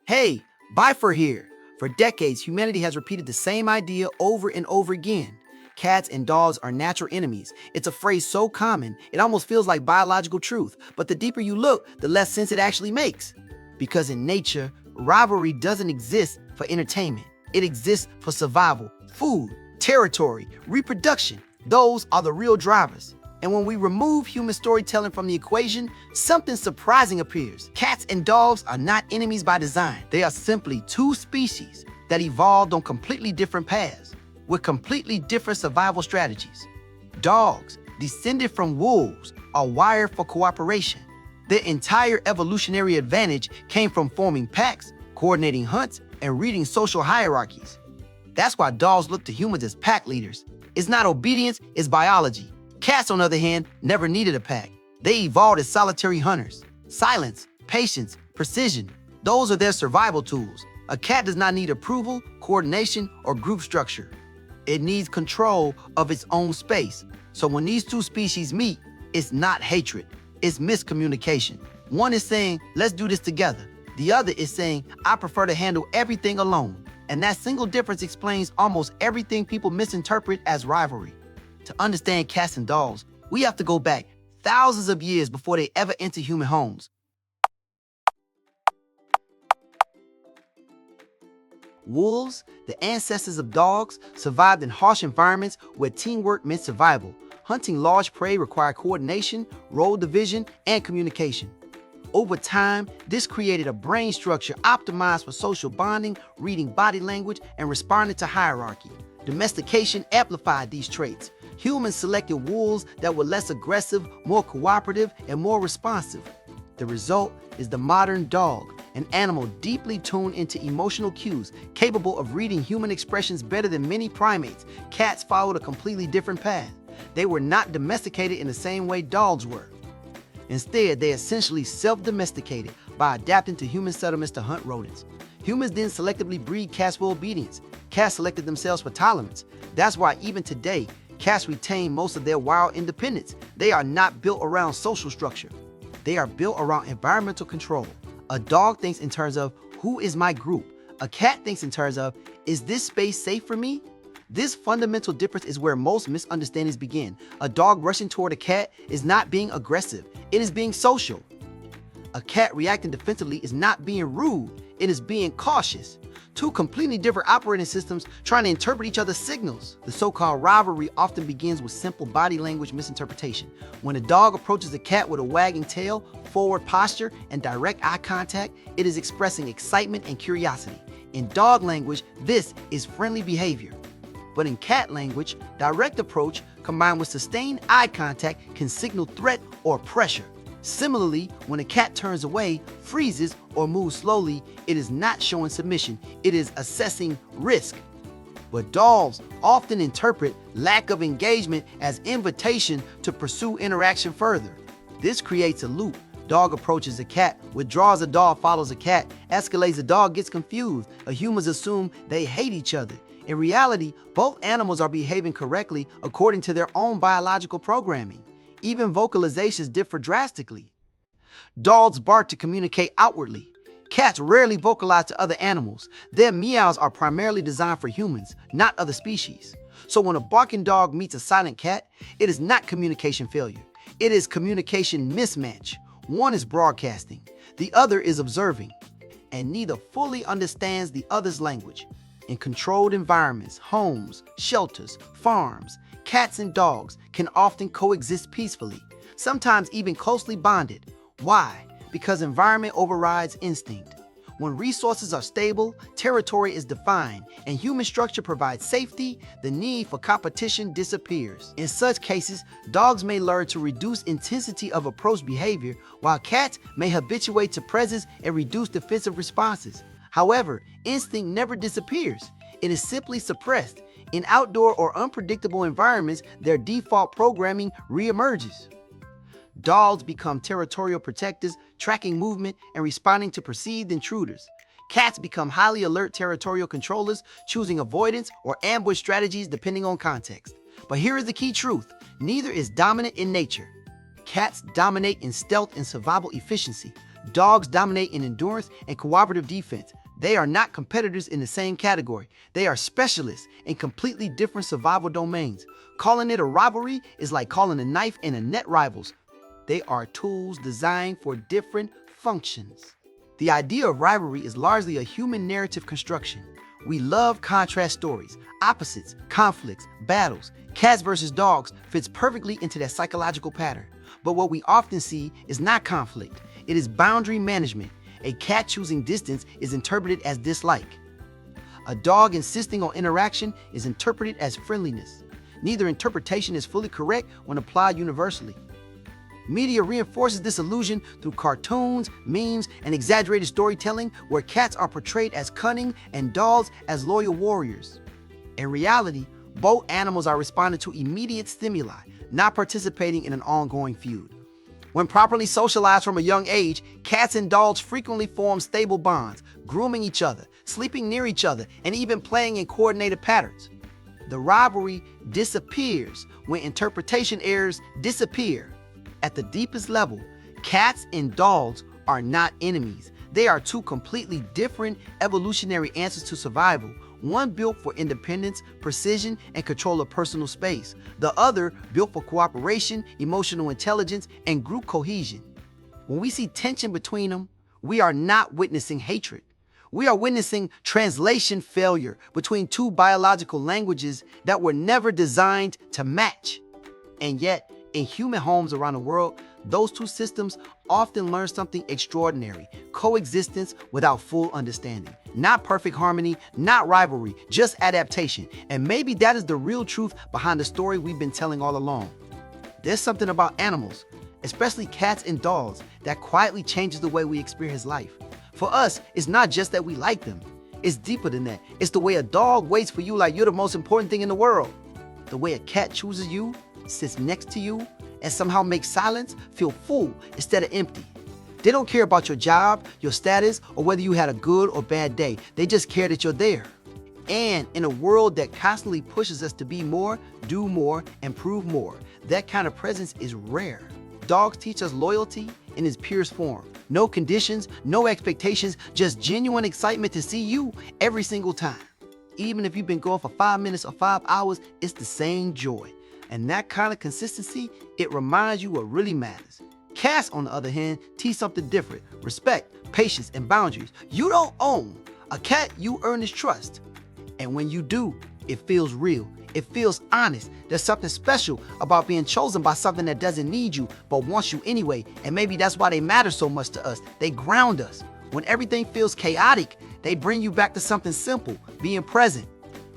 Hey, Bifur here. For decades, humanity has repeated the same idea over and over again. Cats and dogs are natural enemies. It's a phrase so common, it almost feels like biological truth. But the deeper you look, the less sense it actually makes. Because in nature, rivalry doesn't exist for entertainment. It exists for survival, food, territory, reproduction. Those are the real drivers. And when we remove human storytelling from the equation, something surprising appears. Cats and dogs are not enemies by design. They are simply two species that evolved on completely different paths, with completely different survival strategies. Dogs, descended from wolves, are wired for cooperation. Their entire evolutionary advantage came from forming packs, coordinating hunts, and reading social hierarchies. That's why dogs look to humans as pack leaders. It's not obedience, it's biology. Cats, on the other hand, never needed a pack. They evolved as solitary hunters. Silence, patience, precision, those are their survival tools. A cat does not need approval, coordination, or group structure. It needs control of its own space. So when these two species meet, it's not hatred, it's miscommunication. One is saying, let's do this together. The other is saying, I prefer to handle everything alone. And that single difference explains almost everything people misinterpret as rivalry. To understand cats and dogs, we have to go back thousands of years before they ever entered human homes. Wolves, the ancestors of dogs, survived in harsh environments where teamwork meant survival. Hunting large prey required coordination, role division, and communication. Over time, this created a brain structure optimized for social bonding, reading body language, and responding to hierarchy. Domestication amplified these traits. Humans selected wolves that were less aggressive, more cooperative, and more responsive. The result is the modern dog, an animal deeply tuned into emotional cues, capable of reading human expressions better than many primates. Cats followed a completely different path. They were not domesticated in the same way dogs were. Instead, they essentially self-domesticated by adapting to human settlements to hunt rodents. Humans didn't selectively breed cats for obedience. Cats selected themselves for tolerance. That's why even today, cats retain most of their wild independence. They are not built around social structure. They are built around environmental control. A dog thinks in terms of, who is my group? A cat thinks in terms of, is this space safe for me? This fundamental difference is where most misunderstandings begin. A dog rushing toward a cat is not being aggressive, it is being social. A cat reacting defensively is not being rude, it is being cautious. Two completely different operating systems trying to interpret each other's signals. The so-called rivalry often begins with simple body language misinterpretation. When a dog approaches a cat with a wagging tail, forward posture, and direct eye contact, it is expressing excitement and curiosity. In dog language, this is friendly behavior. But in cat language, direct approach combined with sustained eye contact can signal threat or pressure. Similarly, when a cat turns away, freezes, or moves slowly, it is not showing submission, it is assessing risk. But dogs often interpret lack of engagement as invitation to pursue interaction further. This creates a loop. Dog approaches a cat, withdraws, a dog follows a cat, escalates, a dog gets confused. Humans assume they hate each other. In reality, both animals are behaving correctly according to their own biological programming. Even vocalizations differ drastically. Dogs bark to communicate outwardly. Cats rarely vocalize to other animals. Their meows are primarily designed for humans, not other species. So when a barking dog meets a silent cat, it is not communication failure. It is communication mismatch. One is broadcasting, the other is observing, and neither fully understands the other's language. In controlled environments, homes, shelters, farms, cats and dogs can often coexist peacefully, sometimes even closely bonded. Why? Because environment overrides instinct. When resources are stable, territory is defined, and human structure provides safety, the need for competition disappears. In such cases, dogs may learn to reduce intensity of approach behavior, while cats may habituate to presence and reduce defensive responses. However, instinct never disappears. It is simply suppressed. In outdoor or unpredictable environments, their default programming reemerges. Dogs become territorial protectors, tracking movement and responding to perceived intruders. Cats become highly alert territorial controllers, choosing avoidance or ambush strategies depending on context. But here is the key truth: neither is dominant in nature. Cats dominate in stealth and survival efficiency. Dogs dominate in endurance and cooperative defense. They are not competitors in the same category. They are specialists in completely different survival domains. Calling it a rivalry is like calling a knife and a net rivals. They are tools designed for different functions. The idea of rivalry is largely a human narrative construction. We love contrast stories, opposites, conflicts, battles. Cats versus dogs fits perfectly into that psychological pattern. But what we often see is not conflict. It is boundary management. A cat choosing distance is interpreted as dislike. A dog insisting on interaction is interpreted as friendliness. Neither interpretation is fully correct when applied universally. Media reinforces this illusion through cartoons, memes, and exaggerated storytelling where cats are portrayed as cunning and dogs as loyal warriors. In reality, both animals are responding to immediate stimuli, not participating in an ongoing feud. When properly socialized from a young age, cats and dogs frequently form stable bonds, grooming each other, sleeping near each other, and even playing in coordinated patterns. The rivalry disappears when interpretation errors disappear. At the deepest level, cats and dogs are not enemies. They are two completely different evolutionary answers to survival, one built for independence, precision, and control of personal space, the other built for cooperation, emotional intelligence, and group cohesion. When we see tension between them, we are not witnessing hatred. We are witnessing translation failure between two biological languages that were never designed to match. And yet, in human homes around the world, those two systems often learn something extraordinary: coexistence without full understanding. Not perfect harmony, not rivalry, just adaptation. And maybe that is the real truth behind the story we've been telling all along. There's something about animals, especially cats and dogs, that quietly changes the way we experience life. For us, it's not just that we like them. It's deeper than that. It's the way a dog waits for you like you're the most important thing in the world. The way a cat chooses you, sits next to you, and somehow makes silence feel full instead of empty. They don't care about your job, your status, or whether you had a good or bad day. They just care that you're there. And in a world that constantly pushes us to be more, do more, and prove more, that kind of presence is rare. Dogs teach us loyalty in its purest form. No conditions, no expectations, just genuine excitement to see you every single time. Even if you've been gone for 5 minutes or 5 hours, it's the same joy. And that kind of consistency, it reminds you what really matters. Cats, on the other hand, teach something different: respect, patience, and boundaries. You don't own a cat, you earn his trust. And when you do, it feels real. It feels honest. There's something special about being chosen by something that doesn't need you, but wants you anyway. And maybe that's why they matter so much to us. They ground us. When everything feels chaotic, they bring you back to something simple: being present.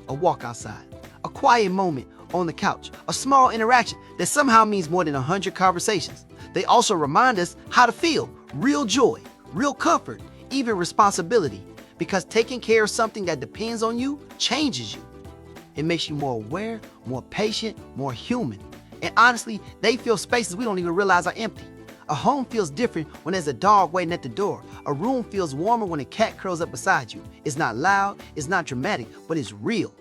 A walk outside, a quiet moment on the couch, a small interaction that somehow means more than 100 conversations. They also remind us how to feel: real joy, real comfort, even responsibility. Because taking care of something that depends on you changes you. It makes you more aware, more patient, more human. And honestly, they fill spaces we don't even realize are empty. A home feels different when there's a dog waiting at the door. A room feels warmer when a cat curls up beside you. It's not loud, it's not dramatic, but it's real.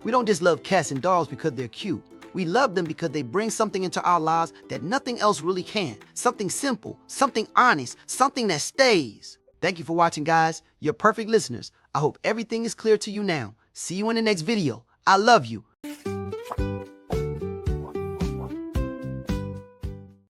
We don't just love cats and dogs because they're cute. We love them because they bring something into our lives that nothing else really can. Something simple, something honest, something that stays. Thank you for watching, guys. You're perfect listeners. I hope everything is clear to you now. See you in the next video. I love you.